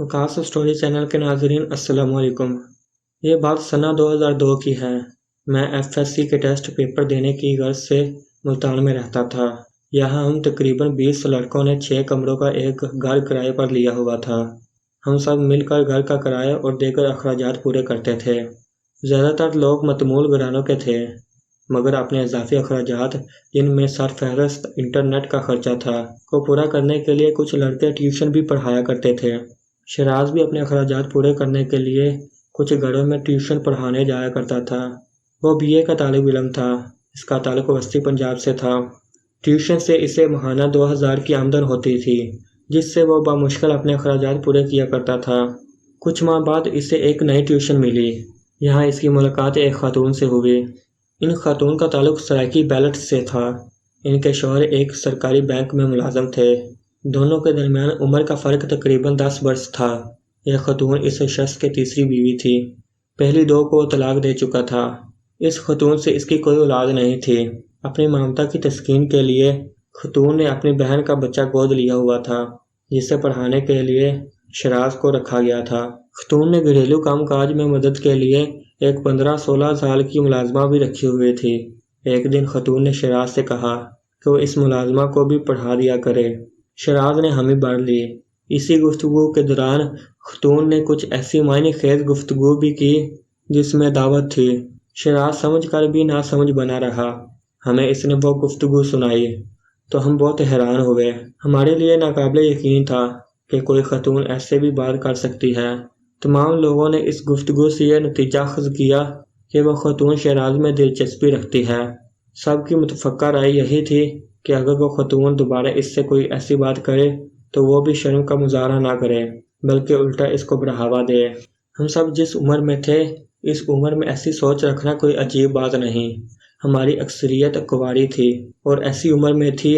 Waqas story channel के नाज़रीन अस्सलाम वालेकुम। ये बात सना 2002 की है। मैं एफएससी के टेस्ट पेपर देने की गर्ज से मुल्तान में रहता था। यहाँ हम तकरीबन 20 लड़कों ने 6 कमरों का एक घर किराए पर लिया हुआ था। हम सब मिलकर घर का किराया और देकर अखराजात पूरे करते थे। ज़्यादातर लोग मतमूल घरानों के थे, मगर अपने इजाफी अखराजात, जिनमें सरफहरस्त इंटरनेट का खर्चा था, को पूरा करने के लिए कुछ लड़के ट्यूशन भी पढ़ाया करते थे। शराज भी अपने अखराजात पूरे करने के लिए कुछ घरों में ट्यूशन पढ़ाने जाया करता था। वो बीए का तालिब इल्म था। इसका ताल्लुक वस्ती पंजाब से था। ट्यूशन से इसे माहाना 2000 की आमदन होती थी, जिससे वो बामुश्किल अपने अखराजात पूरे किया करता था। कुछ माह बाद इसे एक नई ट्यूशन मिली। यहाँ इसकी मुलाकात एक खातून से हुई। इन खातून का ताल्लुक सराइकी बैलेट से था। इनके शौहर एक सरकारी बैंक में मुलाजम थे। दोनों के दरमियान उम्र का फ़र्क तकरीबन 10 वर्ष था। यह खातून इस शख्स की तीसरी बीवी थी। पहली 2 को तलाक दे चुका था। इस खातून से इसकी कोई औलाद नहीं थी। अपनी ममता की तस्कीन के लिए खातून ने अपनी बहन का बच्चा गोद लिया हुआ था, जिसे पढ़ाने के लिए शराज को रखा गया था। खातून ने घरेलू कामकाज में मदद के लिए एक 15-16 साल की मुलाजमा भी रखी हुई थी। एक दिन खातून ने शराज से कहा कि वो इस मुलाजमा को भी पढ़ा दिया करे। शराज ने हामी भर ली। इसी गुफ्तगू के दौरान खातून ने कुछ ऐसी मायने खेज गुफ्तगू भी की जिसमें दावत थी। शराज समझ कर भी ना समझ बना रहा। हमें इसने वो गुफ्तगू सुनाई तो हम बहुत हैरान हुए। हमारे लिए नाकाबिले यकीन था कि कोई खातून ऐसे भी बात कर सकती है। तमाम लोगों ने इस गुफ्तगू से यह नतीजा अखज़ किया कि वह खातून शराज में दिलचस्पी रखती है। सबकी मुतफ़क्का राय यही थी कि अगर वो खातून दोबारा इससे कोई ऐसी बात करे तो वो भी शर्म का मुजाहरा ना करे, बल्कि उल्टा इसको बढ़ावा दे। हम सब जिस उम्र में थे, इस उम्र में ऐसी सोच रखना कोई अजीब बात नहीं। हमारी अक्सरियत कुंवारी थी और ऐसी उम्र में थी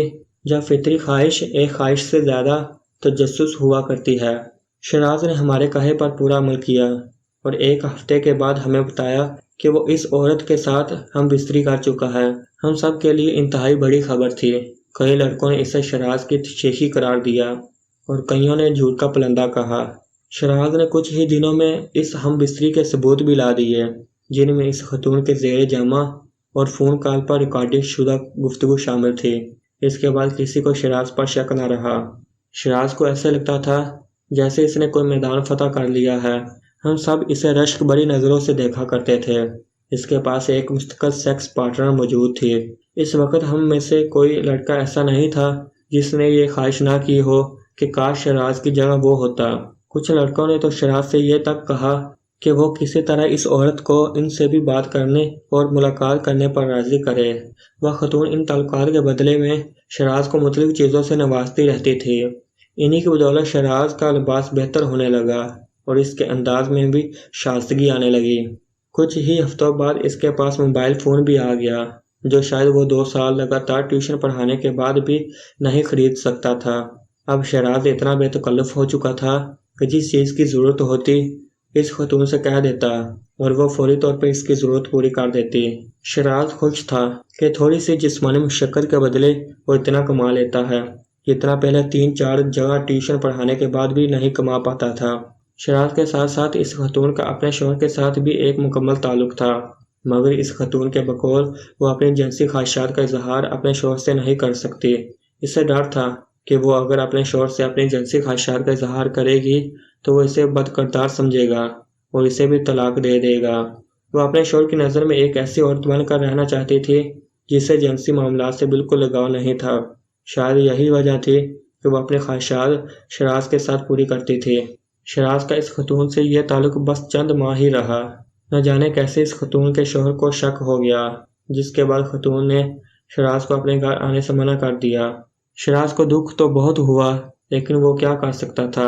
जब फितरी ख्वाहिश एक ख्वाहिश से ज़्यादा तजस्सुस हुआ करती है। शराज ने हमारे कहे पर पूरा अमल किया और एक हफ्ते के बाद हमें बताया कि वो इस औरत के साथ हम बिस्तरी कर चुका है। हम सब के लिए इंतहाई बड़ी खबर थी। कई लड़कों ने इसे शराज की शेखी करार दिया और कईयों ने झूठ का पलंदा कहा। शराज ने कुछ ही दिनों में इस हम बिस्तरी के सबूत भी ला दिए, जिनमें इस खातून के ज़ेरे जमा और फ़ोन कॉल पर रिकॉर्डिंग शुदा गुफ्तगू शामिल थी। इसके बाद किसी को शराज पर शक न रहा। शराज को ऐसे लगता था जैसे इसने कोई मैदान फतह कर लिया है। हम सब इसे रश्क भरी नज़रों से देखा करते थे। इसके पास एक मुस्तकिल सेक्स पार्टनर मौजूद थी। इस वक्त हम में से कोई लड़का ऐसा नहीं था जिसने ये ख्वाहिश ना की हो कि काश शराज की जगह वो होता। कुछ लड़कों ने तो शराज से ये तक कहा कि वो किसी तरह इस औरत को इनसे भी बात करने और मुलाकात करने पर राज़ी करे। वह खातून इन ताल्लुकात के बदले में शराज को मुख्तलिफ चीज़ों से नवाजती रहती थी। इन्हीं की बदौलत शराज का लिबास बेहतर होने लगा और इसके अंदाज में भी शाइस्तगी आने लगी। कुछ ही हफ्तों बाद इसके पास मोबाइल फ़ोन भी आ गया, जो शायद वो 2 साल लगातार ट्यूशन पढ़ाने के बाद भी नहीं खरीद सकता था। अब शराज इतना बेतकल्लुफ़ हो चुका था कि जिस चीज़ की ज़रूरत होती इस खातून से कह देता और वो फौरी तौर पर इसकी ज़रूरत पूरी कर देती। शराज खुश था कि थोड़ी सी जिस्मानी मुशक्क़त के बदले वो इतना कमा लेता है जितना पहले 3-4 जगह ट्यूशन पढ़ाने के बाद भी नहीं कमा पाता था। शराज के साथ साथ इस खातून का अपने शौहर के साथ भी एक मुकम्मल ताल्लुक़ था, मगर इस खातून के बकौल वो अपनी जिनसी ख्वाहिशात का इजहार अपने शौहर से नहीं कर सकती। इससे डर था कि वो अगर अपने शौहर से अपनी जिनसी ख्वाहिशात का इजहार करेगी तो वो इसे बदकिरदार समझेगा और इसे भी तलाक दे देगा। वो अपने शौहर की नज़र में एक ऐसी औरत बनकर रहना चाहती थी जिसे जिनसी मामलात से बिल्कुल लगाव नहीं था। शायद यही वजह थी कि वो अपनी ख्वाहिशात शराज के साथ पूरी करती थी। शराज का इस खातून से यह ताल्लुक़ बस चंद माह ही रहा। न जाने कैसे इस खातून के शौहर को शक हो गया, जिसके बाद खातून ने शराज को अपने घर आने से मना कर दिया। शराज को दुख तो बहुत हुआ, लेकिन वो क्या कर सकता था।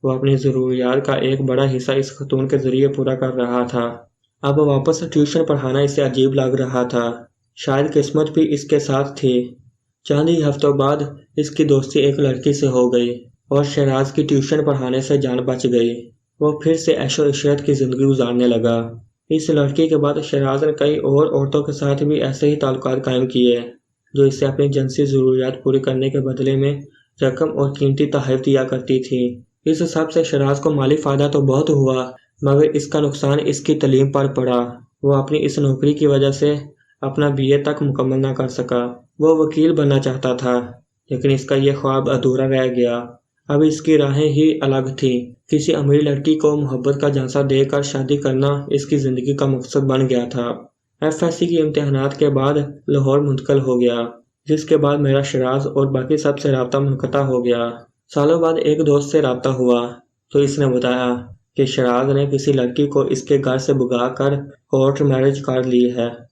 वो अपनी ज़रूरियात का एक बड़ा हिस्सा इस खातून के ज़रिए पूरा कर रहा था। अब वापस ट्यूशन पढ़ाना इसे अजीब लग रहा था। शायद किस्मत भी इसके साथ थी। चंद ही हफ्तों बाद इसकी दोस्ती एक लड़की से हो गई और शराज की ट्यूशन पढ़ाने से जान बच गई। वो फिर से ऐशो इशरत की ज़िंदगी गुजारने लगा। इस लड़की के बाद शराज ने कई और औरतों के साथ भी ऐसे ही ताल्लुकात कायम किए, जो इससे अपनी जिनसी ज़रूरियात पूरी करने के बदले में रकम और कीमती तोहफ़े दिया करती थी। اس سب سے شراز کو مالی فائدہ تو بہت ہوا، مگر اس کا نقصان اس کی تعلیم پر پڑا۔ وہ اپنی اس نوکری کی وجہ سے اپنا BA تک مکمل نہ کر سکا۔ وہ وکیل بننا چاہتا تھا، لیکن اس کا یہ خواب ادھورا رہ گیا۔ اب اس کی راہیں ہی الگ تھیں۔ کسی امیر لڑکی کو محبت کا جھانسا دے کر شادی کرنا اس کی زندگی کا مقصد بن گیا تھا۔ FSC کی امتحانات کے بعد لاہور منتقل ہو گیا، جس کے بعد میرا شراز اور باقی سب سے رابطہ منقطع ہو گیا۔ سالوں بعد ایک دوست سے رابطہ ہوا تو اس نے بتایا کہ شراز نے کسی لڑکی کو اس کے گھر سے بھگا کر کورٹ میرج کر لی ہے۔